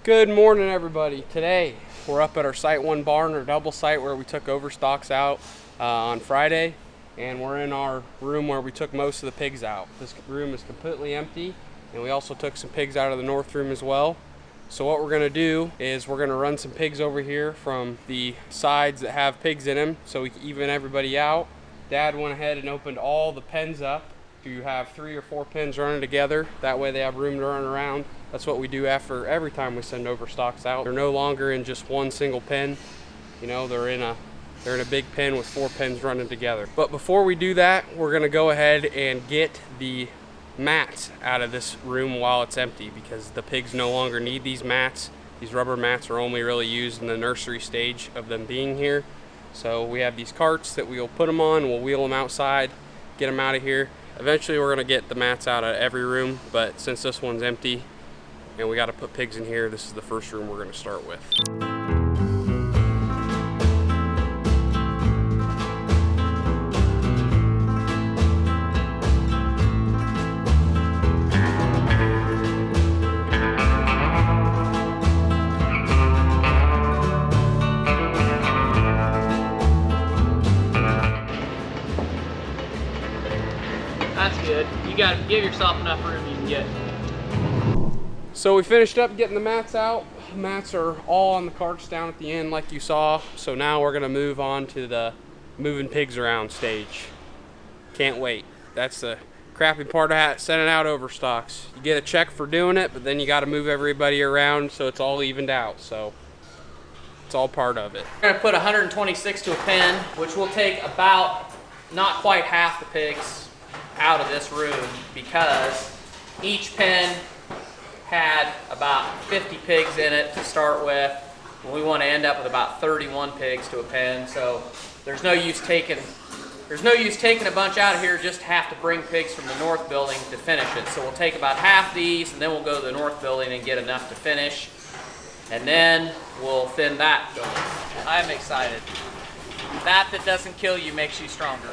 Good morning, everybody. Today we're up at our Site 1 barn, or double site, where we took overstocks out on Friday, and we're in our room where we took most of the pigs out. This room is completely empty, and we also took some pigs out of the north room as well. So what we're going to do is we're going to run some pigs over here from the sides that have pigs in them so we can even everybody out. Dad went ahead and opened all the pens up. You have 3 or 4 pens running together, that way they have room to run around. That's what we do after every time we send overstocks out. They're no longer in just one single pen. You know, they're in a big pen with 4 pens running together. But before we do that, we're gonna go ahead and get the mats out of this room while it's empty, because the pigs no longer need these mats. These rubber mats are only really used in the nursery stage of them being here. So we have these carts that we'll put them on, we'll wheel them outside, get them out of here. Eventually we're gonna get the mats out of every room, but since this one's empty and we gotta put pigs in here, this is the first room we're gonna start with. That's good. You gotta give yourself enough room you can get. So we finished up getting the mats out. Mats are all on the carts down at the end like you saw. So now we're gonna move on to the moving pigs around stage. Can't wait. That's the crappy part of sending out overstocks. You get a check for doing it, but then you gotta move everybody around so it's all evened out. So it's all part of it. We're gonna put 126 to a pen, which will take about not quite half the pigs out of this room, because each pen had about 50 pigs in it to start with. We want to end up with about 31 pigs to a pen, so there's no use taking a bunch out of here just to have to bring pigs from the north building to finish it. So we'll take about half these, and then we'll go to the north building and get enough to finish, and then we'll thin that building. I'm excited. That doesn't kill you makes you stronger.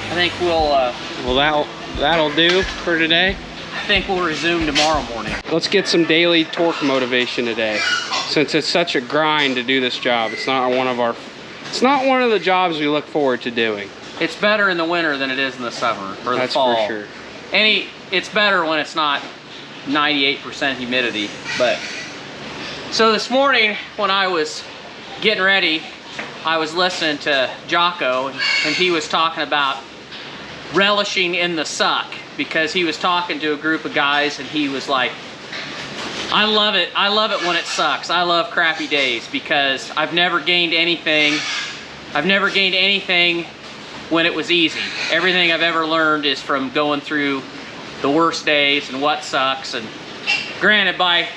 I think Well, that'll do for today. I think we'll resume tomorrow morning. Let's get some daily torque motivation today. Since it's such a grind to do this job, it's not one of the jobs we look forward to doing. It's better in the winter than it is in the summer or the That's fall. for sure. It's better when it's not 98% humidity. But so this morning when I was getting ready, I was listening to Jocko, and he was talking about relishing in the suck, because he was talking to a group of guys and he was like, I love it when it sucks. I love crappy days, because I've never gained anything when it was easy. Everything I've ever learned is from going through the worst days and what sucks. And granted, by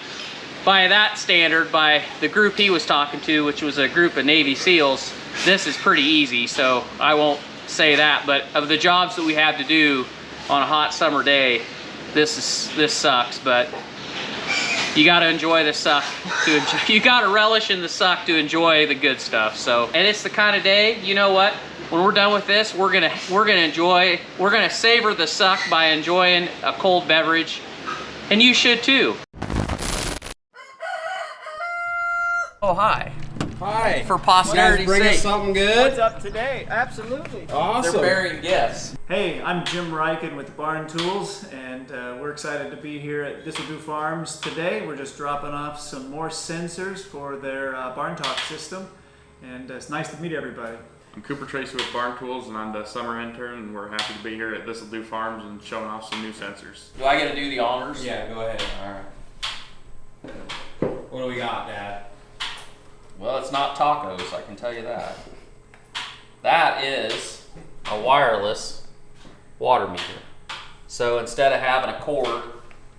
that standard, by the group he was talking to, which was a group of Navy SEALs, this is pretty easy, so I won't say that. But of the jobs that we have to do on a hot summer day, this sucks. But you got to enjoy the suck you got to relish in the suck to enjoy the good stuff. So, and it's the kind of day, you know what, when we're done with this, we're gonna savor the suck by enjoying a cold beverage, and you should too. Oh, hi. Hi. For posterity's bring us sake. something good? What's up today? Absolutely. Awesome. They're bearing gifts. Hey, I'm Jim Ryken with Barn Tools, and we're excited to be here at This'll Do Farms today. We're just dropping off some more sensors for their BarnTalk system, and it's nice to meet everybody. I'm Cooper Tracy with Barn Tools, and I'm the summer intern, and we're happy to be here at This'll Do Farms and showing off some new sensors. Do I get to do the honors? Yeah, go ahead. All right. What do we got, Dad? Well, it's not tacos, I can tell you that. That is a wireless water meter. So instead of having a cord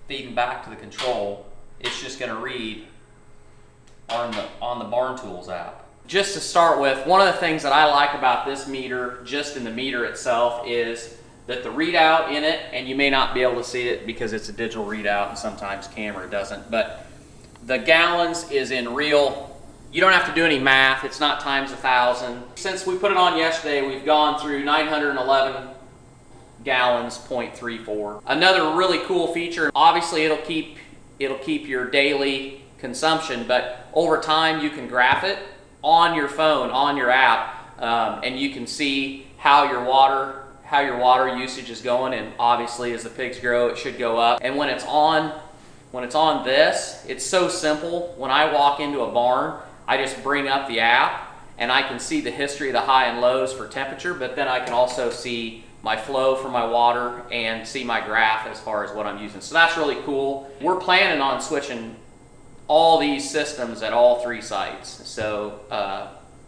feeding back to the control, it's just going to read on the Barn Tools app. Just to start with, one of the things that I like about this meter, just in the meter itself, is that the readout in it, and you may not be able to see it because it's a digital readout and sometimes camera doesn't, but the gallons is in real. You don't have to do any math, it's not times 1,000. Since we put it on yesterday, we've gone through 911 gallons, 0.34. Another really cool feature, obviously it'll keep your daily consumption, but over time you can graph it on your phone, on your app, and you can see how your water usage is going, and obviously as the pigs grow, it should go up. And when it's on this, it's so simple. When I walk into a barn, I just bring up the app and I can see the history of the high and lows for temperature, but then I can also see my flow for my water and see my graph as far as what I'm using. So that's really cool. We're planning on switching all these systems at all 3 sites. So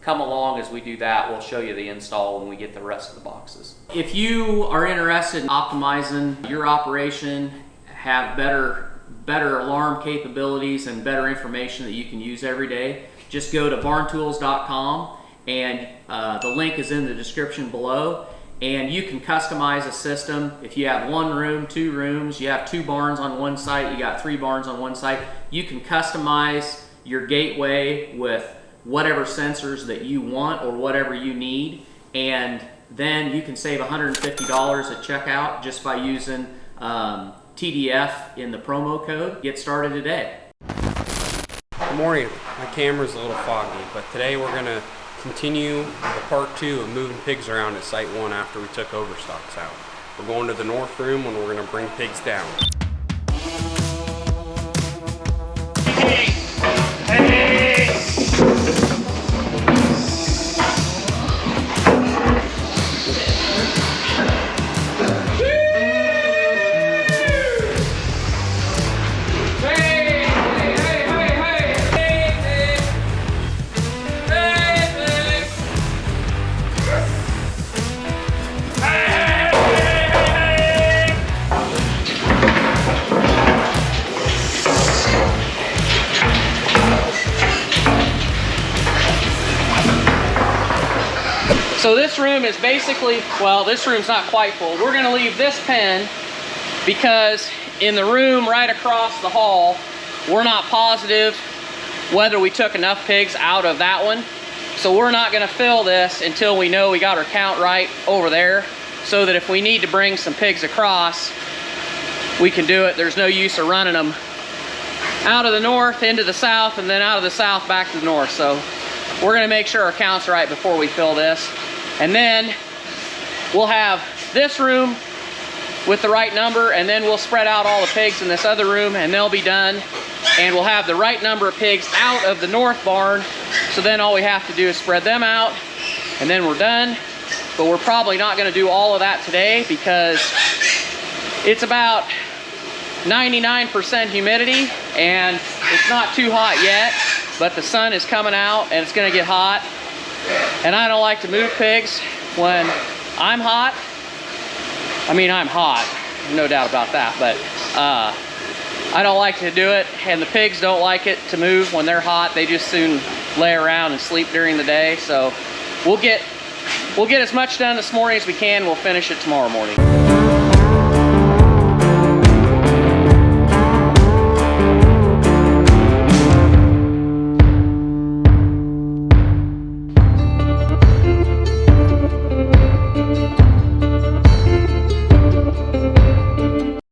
come along as we do that. We'll show you the install when we get the rest of the boxes. If you are interested in optimizing your operation, have better alarm capabilities and better information that you can use every day, just go to barntools.com, and the link is in the description below, and you can customize a system. If you have 1 room, 2 rooms, you have 2 barns on one site, you got 3 barns on one site, you can customize your gateway with whatever sensors that you want or whatever you need, and then you can save $150 at checkout just by using TDF in the promo code. Get started today. Good morning. My camera's a little foggy, but today we're going to continue the part 2 of moving pigs around at Site 1 after we took overstocks out. We're going to the north room and we're going to bring pigs down. So this room is basically, well, this room's not quite full. We're gonna leave this pen because in the room right across the hall, we're not positive whether we took enough pigs out of that one. So we're not gonna fill this until we know we got our count right over there, so that if we need to bring some pigs across, we can do it. There's no use of running them out of the north into the south and then out of the south back to the north. So we're gonna make sure our count's right before we fill this. And then we'll have this room with the right number, and then we'll spread out all the pigs in this other room and they'll be done. And we'll have the right number of pigs out of the north barn. So then all we have to do is spread them out and then we're done. But we're probably not gonna do all of that today because it's about 99% humidity and it's not too hot yet, but the sun is coming out and it's gonna get hot. And I don't like to move pigs when I'm hot. I mean, I'm hot, no doubt about that, but I don't like to do it, and the pigs don't like it to move when they're hot. They just soon lay around and sleep during the day. So we'll get as much done this morning as we can. We'll finish it tomorrow morning.